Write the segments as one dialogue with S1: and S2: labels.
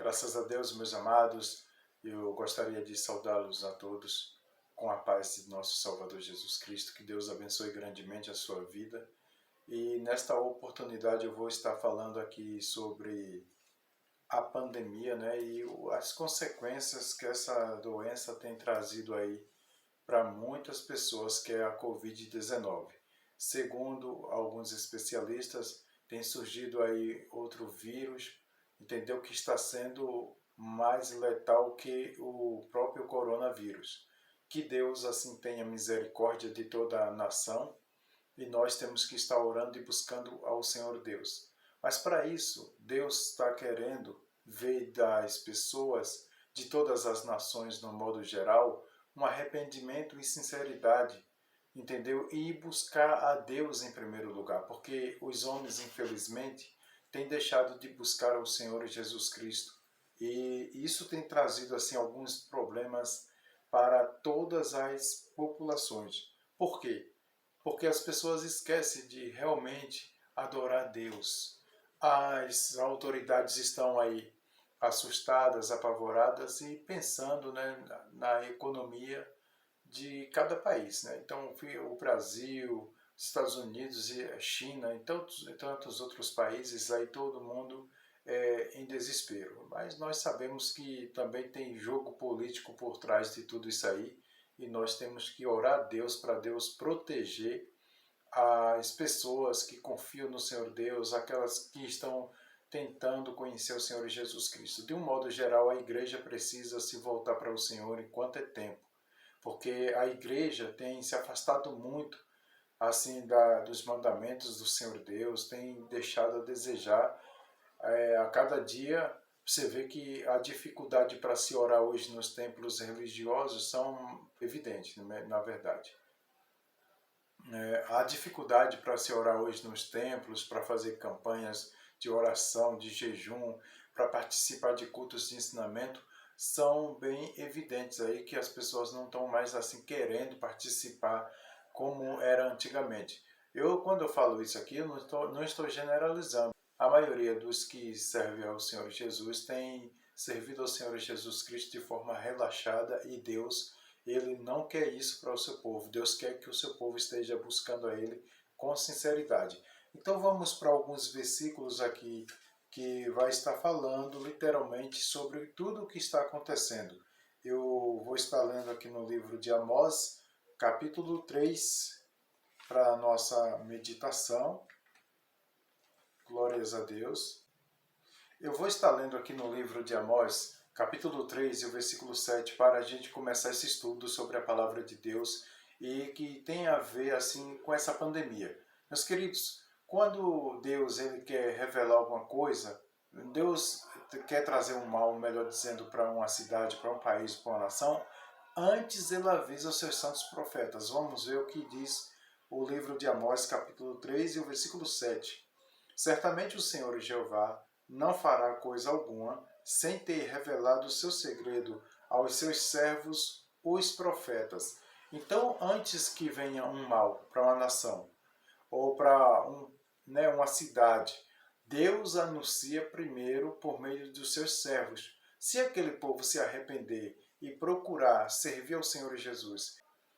S1: Graças a Deus, meus amados, eu gostaria de saudá-los a todos com a paz de nosso Salvador Jesus Cristo. Que Deus abençoe grandemente a sua vida. E nesta oportunidade eu vou estar falando aqui sobre a pandemia, né, e as consequências que essa doença tem trazido aí para muitas pessoas, que é a Covid-19. Segundo alguns especialistas, tem surgido aí outro vírus, entendeu, que está sendo mais letal que o próprio coronavírus. Que Deus assim tenha misericórdia de toda a nação, e nós temos que estar orando e buscando ao Senhor Deus. Mas para isso, Deus está querendo ver das pessoas de todas as nações, no modo geral, um arrependimento e sinceridade, entendeu? E buscar a Deus em primeiro lugar, porque os homens, infelizmente, têm deixado de buscar ao Senhor Jesus Cristo. E isso tem trazido assim alguns problemas para todas as populações. Por quê? Porque as pessoas esquecem de realmente adorar a Deus. As autoridades estão aí assustadas, apavoradas e pensando, né, na economia de cada país, né? Então, o Brasil, os Estados Unidos e a China e tantos outros países, aí todo mundo em desespero. Mas nós sabemos que também tem jogo político por trás de tudo isso aí, e nós temos que orar a Deus para Deus proteger as pessoas que confiam no Senhor Deus, aquelas que estão tentando conhecer o Senhor Jesus Cristo. De um modo geral, a igreja precisa se voltar para o Senhor enquanto é tempo, porque a igreja tem se afastado muito assim dos mandamentos do Senhor Deus, tem deixado a desejar. A cada dia você vê que a dificuldade para se orar hoje nos templos religiosos são evidentes, né, na verdade. A dificuldade para se orar hoje nos templos, para fazer campanhas de oração, de jejum, para participar de cultos de ensinamento, são bem evidentes aí, que as pessoas não estão mais assim querendo participar como era antigamente. Quando eu falo isso aqui, eu não estou generalizando. A maioria dos que servem ao Senhor Jesus tem servido ao Senhor Jesus Cristo de forma relaxada, e Deus, Ele não quer isso para o seu povo. Deus quer que o seu povo esteja buscando a Ele com sinceridade. Então vamos para alguns versículos aqui que vai estar falando literalmente sobre tudo o que está acontecendo. Eu vou estar lendo aqui no livro de Amós, capítulo 3, para a nossa meditação. Glórias a Deus. Eu vou estar lendo aqui no livro de Amós, capítulo 3 e o versículo 7, para a gente começar esse estudo sobre a palavra de Deus, e que tem a ver assim com essa pandemia. Meus queridos, quando Deus ele quer revelar alguma coisa, Deus quer trazer um mal, melhor dizendo, para uma cidade, para um país, para uma nação, antes ele avisa os seus santos profetas. Vamos ver o que diz o livro de Amós, capítulo 3 e o versículo 7. Certamente o Senhor Jeová não fará coisa alguma sem ter revelado o seu segredo aos seus servos, os profetas. Então, antes que venha um mal para uma nação ou para uma cidade, Deus anuncia primeiro por meio dos seus servos. Se aquele povo se arrepender e procurar servir ao Senhor Jesus,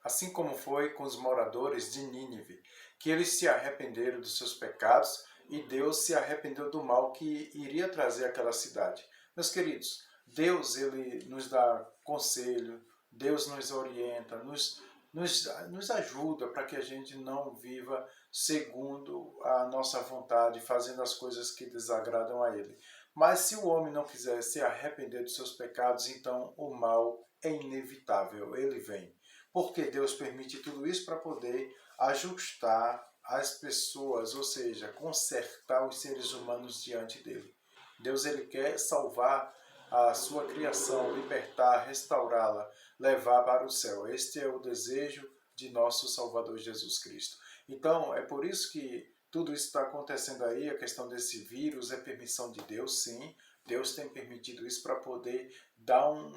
S1: assim como foi com os moradores de Nínive, que eles se arrependeram dos seus pecados e Deus se arrependeu do mal que iria trazer aquela cidade. Meus queridos, Deus ele nos dá conselho, Deus nos orienta, nos ajuda para que a gente não viva segundo a nossa vontade, fazendo as coisas que desagradam a Ele. Mas se o homem não quiser se arrepender dos seus pecados, então o mal é inevitável, ele vem. Porque Deus permite tudo isso para poder ajustar as pessoas, ou seja, consertar os seres humanos diante dele. Deus ele quer salvar a sua criação, libertar, restaurá-la, levar para o céu. Este é o desejo de nosso Salvador Jesus Cristo. Então, é por isso que tudo isso está acontecendo aí, a questão desse vírus é permissão de Deus, sim. Deus tem permitido isso para poder dar um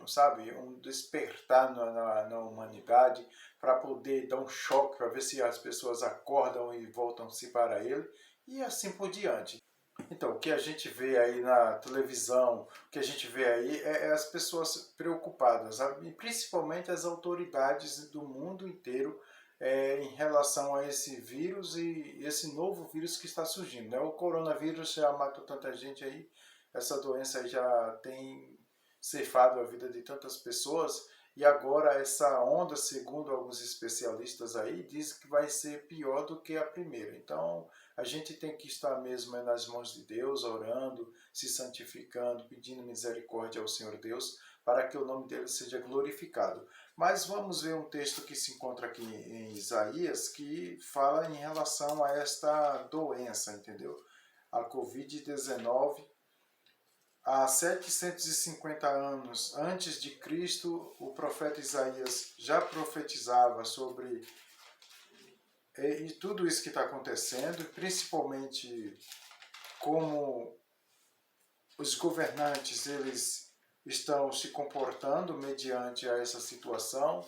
S1: despertar na humanidade, para poder dar um choque, para ver se as pessoas acordam e voltam-se para Ele, e assim por diante. Então, o que a gente vê aí na televisão, o que a gente vê aí é as pessoas preocupadas, e principalmente as autoridades do mundo inteiro em relação a esse vírus e esse novo vírus que está surgindo, né? O coronavírus já matou tanta gente aí, essa doença aí já tem ceifado a vida de tantas pessoas, e agora essa onda, segundo alguns especialistas aí, diz que vai ser pior do que a primeira. Então, a gente tem que estar mesmo nas mãos de Deus, orando, se santificando, pedindo misericórdia ao Senhor Deus, para que o nome dele seja glorificado. Mas vamos ver um texto que se encontra aqui em Isaías, que fala em relação a esta doença, entendeu? A Covid-19. Há 750 anos antes de Cristo, o profeta Isaías já profetizava sobre e tudo isso que está acontecendo, principalmente como os governantes eles estão se comportando mediante a essa situação,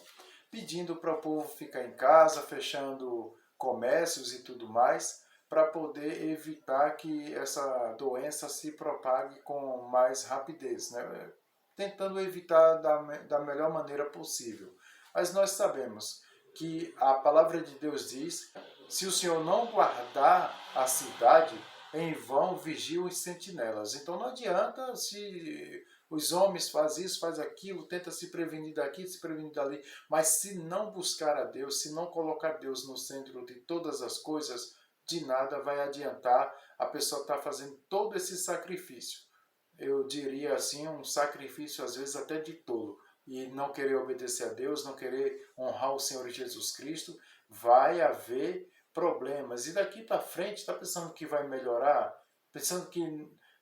S1: pedindo para o povo ficar em casa, fechando comércios e tudo mais, para poder evitar que essa doença se propague com mais rapidez, né? Tentando evitar da melhor maneira possível. Mas nós sabemos que a palavra de Deus diz: se o Senhor não guardar a cidade, em vão vigiam os sentinelas. Então não adianta se os homens fazem isso, faz aquilo, tenta se prevenir daqui, se prevenir dali, mas se não buscar a Deus, se não colocar Deus no centro de todas as coisas, de nada vai adiantar a pessoa estar fazendo todo esse sacrifício. Eu diria assim, um sacrifício às vezes até de tolo, e não querer obedecer a Deus, não querer honrar o Senhor Jesus Cristo, vai haver problemas. E daqui para frente, está pensando que vai melhorar? Pensando que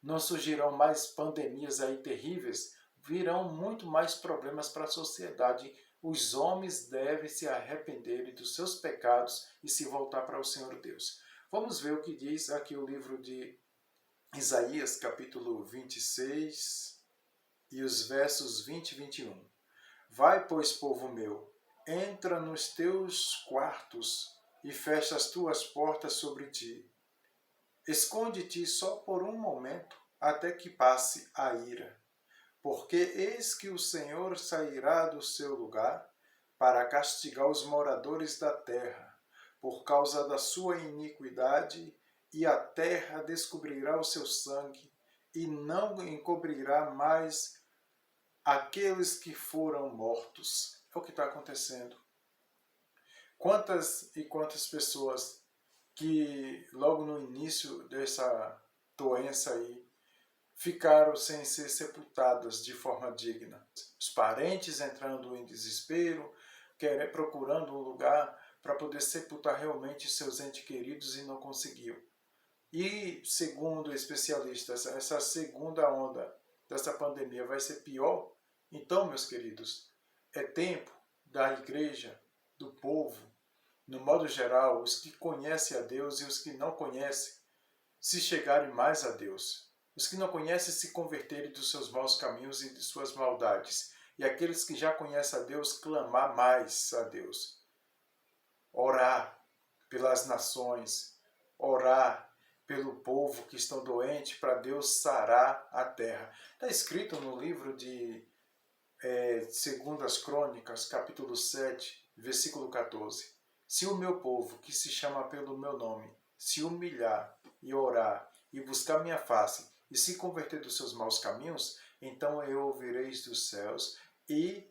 S1: não surgirão mais pandemias aí terríveis? Virão muito mais problemas para a sociedade. Os homens devem se arrepender dos seus pecados e se voltar para o Senhor Deus. Vamos ver o que diz aqui o livro de Isaías, capítulo 26, e os versos 20 e 21. Vai, pois, povo meu, entra nos teus quartos e fecha as tuas portas sobre ti. Esconde-te só por um momento, até que passe a ira. Porque eis que o Senhor sairá do seu lugar para castigar os moradores da terra, por causa da sua iniquidade, e a terra descobrirá o seu sangue, e não encobrirá mais aqueles que foram mortos. É o que está acontecendo. Quantas e quantas pessoas que logo no início dessa doença aí ficaram sem ser sepultadas de forma digna. Os parentes entrando em desespero, procurando um lugar para poder sepultar realmente seus entes queridos e não conseguiu. E, segundo especialistas, essa segunda onda dessa pandemia vai ser pior. Então, meus queridos, é tempo da igreja, do povo, no modo geral, os que conhecem a Deus e os que não conhecem, se chegarem mais a Deus. Os que não conhecem se converterem dos seus maus caminhos e de suas maldades. E aqueles que já conhecem a Deus, clamar mais a Deus. Orar pelas nações, orar pelo povo que estão doentes, para Deus sarar a terra. Está escrito no livro de Segundas Crônicas, capítulo 7, versículo 14. Se o meu povo, que se chama pelo meu nome, se humilhar e orar e buscar minha face e se converter dos seus maus caminhos, então eu ouvirei dos céus e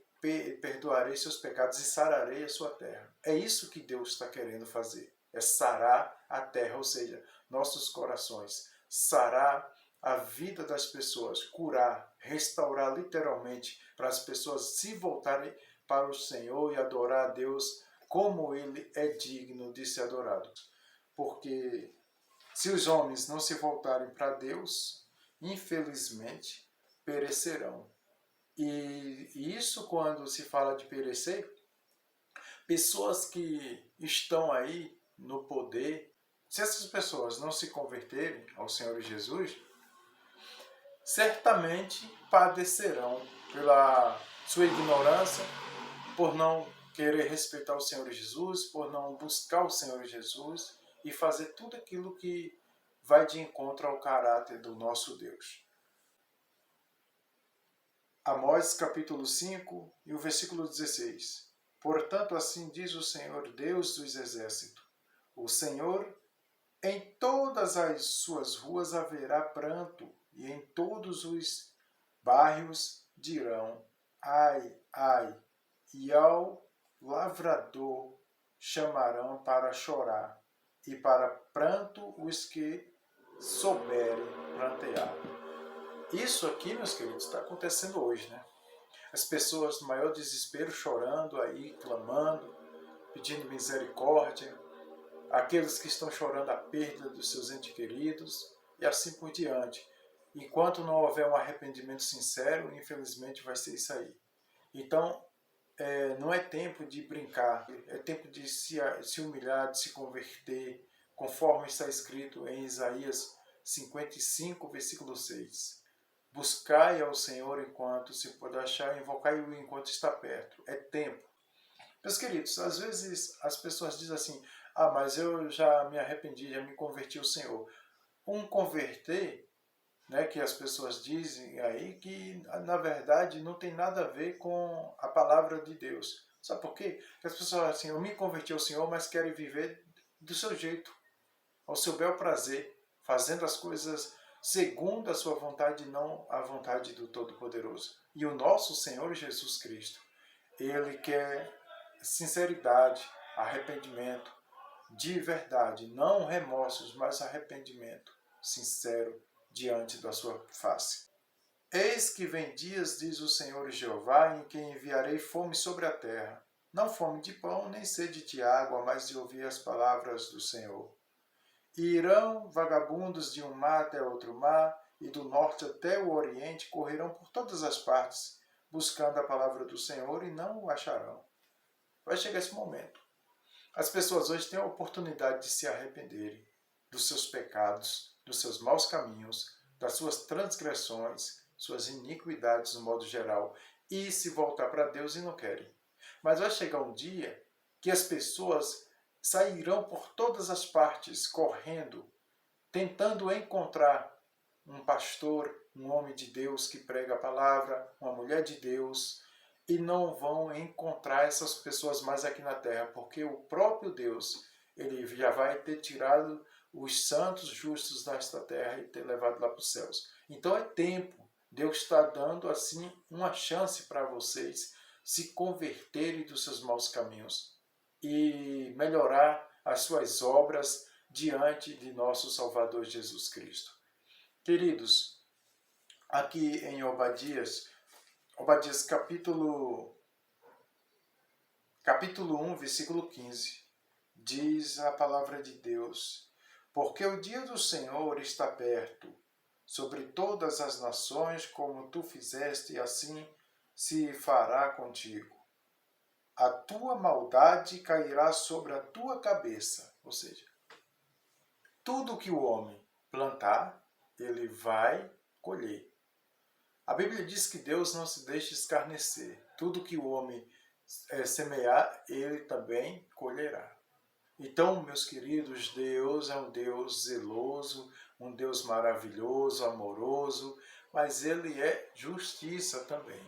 S1: perdoarei seus pecados e sararei a sua terra. É isso que Deus está querendo fazer. É sarar a terra, ou seja, nossos corações. Sarar a vida das pessoas, curar, restaurar literalmente, para as pessoas se voltarem para o Senhor e adorar a Deus como Ele é digno de ser adorado. Porque se os homens não se voltarem para Deus, infelizmente, perecerão. E isso, quando se fala de perecer, pessoas que estão aí no poder, se essas pessoas não se converterem ao Senhor Jesus, certamente padecerão pela sua ignorância, por não querer respeitar o Senhor Jesus, por não buscar o Senhor Jesus e fazer tudo aquilo que vai de encontro ao caráter do nosso Deus. Amós capítulo 5 e o versículo 16. Portanto, assim diz o Senhor Deus dos exércitos, o Senhor, em todas as suas ruas haverá pranto, e em todos os bairros dirão, ai, ai, e ao lavrador chamarão para chorar, e para pranto os que souberem plantear. Isso aqui, meus queridos, está acontecendo hoje, né? As pessoas no maior desespero chorando aí, clamando, pedindo misericórdia, aqueles que estão chorando a perda dos seus entes queridos e assim por diante. Enquanto não houver um arrependimento sincero, infelizmente vai ser isso aí. Então, não é tempo de brincar, é tempo de se humilhar, de se converter, conforme está escrito em Isaías 55, versículo 6. Buscai ao Senhor enquanto se pode achar, invocai-o enquanto está perto. É tempo. Meus queridos, às vezes as pessoas dizem assim, mas eu já me arrependi, já me converti ao Senhor. Converter, né, que as pessoas dizem aí, que na verdade não tem nada a ver com a palavra de Deus. Sabe por quê? Porque as pessoas falam assim, eu me converti ao Senhor, mas querem viver do seu jeito, ao seu bel prazer, fazendo as coisas segundo a sua vontade e não a vontade do Todo-Poderoso. E o nosso Senhor Jesus Cristo, Ele quer sinceridade, arrependimento, de verdade, não remorsos, mas arrependimento sincero diante da sua face. Eis que vem dias, diz o Senhor Jeová, em que enviarei fome sobre a terra, não fome de pão, nem sede de água, mas de ouvir as palavras do Senhor. E irão vagabundos de um mar até outro mar, e do norte até o oriente, correrão por todas as partes, buscando a palavra do Senhor, e não o acharão. Vai chegar esse momento. As pessoas hoje têm a oportunidade de se arrependerem dos seus pecados, dos seus maus caminhos, das suas transgressões, suas iniquidades no modo geral, e se voltar para Deus e não querem. Mas vai chegar um dia que as pessoas sairão por todas as partes, correndo, tentando encontrar um pastor, um homem de Deus que prega a palavra, uma mulher de Deus, e não vão encontrar essas pessoas mais aqui na terra, porque o próprio Deus, ele já vai ter tirado os santos justos desta terra e ter levado lá para os céus. Então é tempo. Deus está dando assim uma chance para vocês se converterem dos seus maus caminhos e melhorar as suas obras diante de nosso Salvador Jesus Cristo. Queridos, aqui em Obadias capítulo 1, versículo 15, diz a palavra de Deus, porque o dia do Senhor está perto, sobre todas as nações, como tu fizeste, assim se fará contigo. A tua maldade cairá sobre a tua cabeça, ou seja, tudo que o homem plantar, ele vai colher. A Bíblia diz que Deus não se deixa escarnecer. Tudo que o homem semear, ele também colherá. Então, meus queridos, Deus é um Deus zeloso, um Deus maravilhoso, amoroso, mas Ele é justiça também.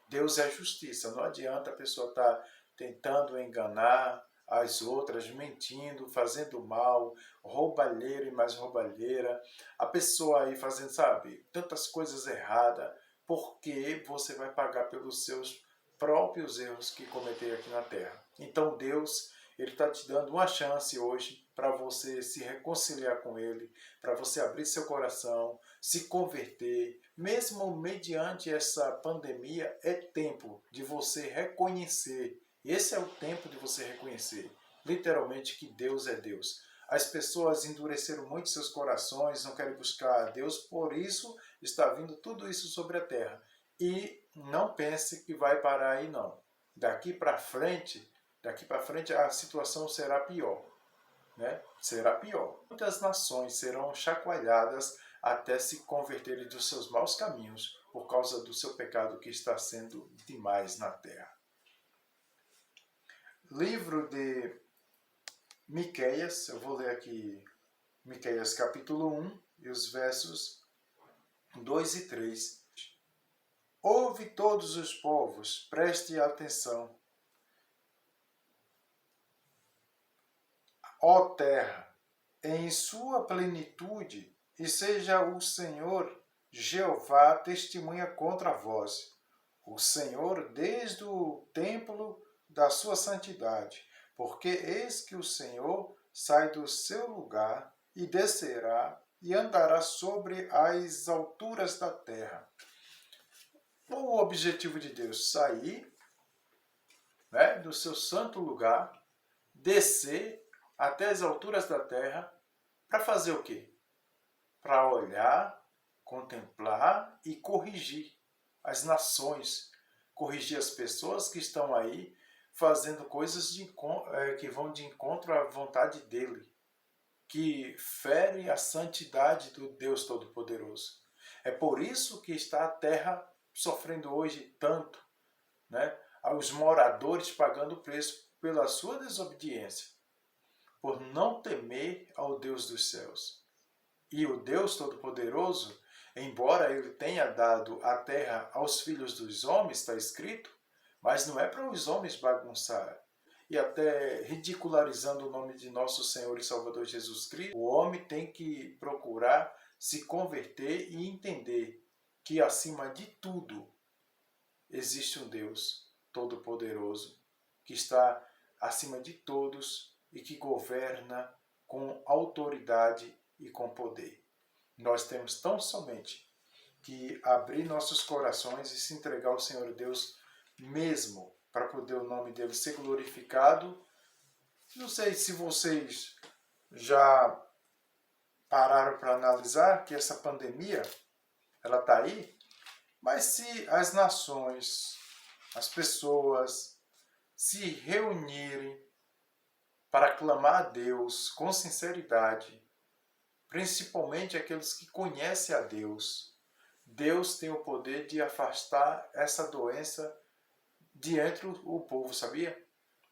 S1: Deus é justiça. Não adianta a pessoa estar tentando enganar as outras, mentindo, fazendo mal, roubalheira e mais roubalheira. A pessoa aí fazendo, sabe, tantas coisas erradas, porque você vai pagar pelos seus próprios erros que cometeu aqui na Terra. Então Deus, Ele está te dando uma chance hoje para você se reconciliar com Ele, para você abrir seu coração, se converter. Mesmo mediante essa pandemia, é tempo de você reconhecer. Esse é o tempo de você reconhecer, literalmente, que Deus é Deus. As pessoas endureceram muito seus corações, não querem buscar a Deus, por isso está vindo tudo isso sobre a terra. E não pense que vai parar aí, não. Daqui para frente a situação será pior. Né? Será pior. Muitas nações serão chacoalhadas até se converterem dos seus maus caminhos por causa do seu pecado que está sendo demais na terra. Livro de Miqueias, eu vou ler aqui Miqueias capítulo 1 e os versos 2 e 3. Ouve todos os povos, preste atenção. Ó terra, em sua plenitude, e seja o Senhor Jeová testemunha contra vós. O Senhor desde o templo da sua santidade, porque eis que o Senhor sai do seu lugar e descerá e andará sobre as alturas da terra. O objetivo de Deus sair, né, do seu santo lugar, descer até as alturas da terra, para fazer o quê? Para olhar, contemplar e corrigir as nações, corrigir as pessoas que estão aí fazendo coisas que vão de encontro à vontade dele, que ferem a santidade do Deus Todo-Poderoso. É por isso que está a terra sofrendo hoje tanto, né? Os moradores pagando o preço pela sua desobediência, por não temer ao Deus dos céus. E o Deus Todo-Poderoso, embora ele tenha dado a terra aos filhos dos homens, está escrito, mas não é para os homens bagunçar. E até ridicularizando o nome de nosso Senhor e Salvador Jesus Cristo, o homem tem que procurar se converter e entender que acima de tudo existe um Deus Todo-Poderoso que está acima de todos e que governa com autoridade e com poder. Nós temos tão somente que abrir nossos corações e se entregar ao Senhor Deus mesmo, para poder o nome dele ser glorificado. Não sei se vocês já pararam para analisar que essa pandemia, ela está aí, mas se as nações, as pessoas se reunirem para clamar a Deus com sinceridade, principalmente aqueles que conhecem a Deus, Deus tem o poder de afastar essa doença de entre o povo, sabia?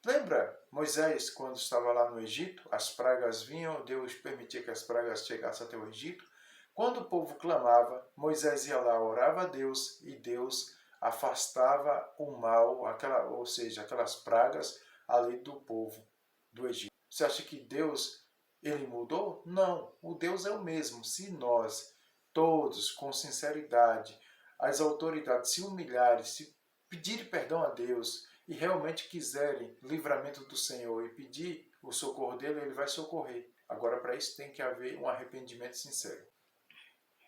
S1: Lembra Moisés, quando estava lá no Egito, as pragas vinham, Deus permitia que as pragas chegassem até o Egito. Quando o povo clamava, Moisés ia lá, orava a Deus e Deus afastava o mal, ou seja, aquelas pragas ali do povo do Egito. Você acha que Deus, ele mudou? Não, o Deus é o mesmo. Se nós, todos, com sinceridade, as autoridades se humilharem, se pedirem perdão a Deus e realmente quiserem livramento do Senhor e pedir o socorro dele, ele vai socorrer. Agora, para isso tem que haver um arrependimento sincero.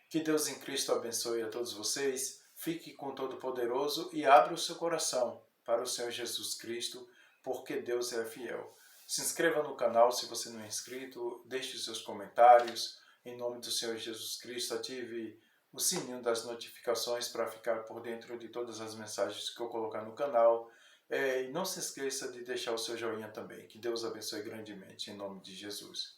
S1: Que Deus em Cristo abençoe a todos vocês, fique com o Todo-Poderoso e abra o seu coração para o Senhor Jesus Cristo, porque Deus é fiel. Se inscreva no canal se você não é inscrito, deixe os seus comentários. Em nome do Senhor Jesus Cristo, ative o sininho das notificações para ficar por dentro de todas as mensagens que eu colocar no canal. E não se esqueça de deixar o seu joinha também. Que Deus abençoe grandemente, em nome de Jesus.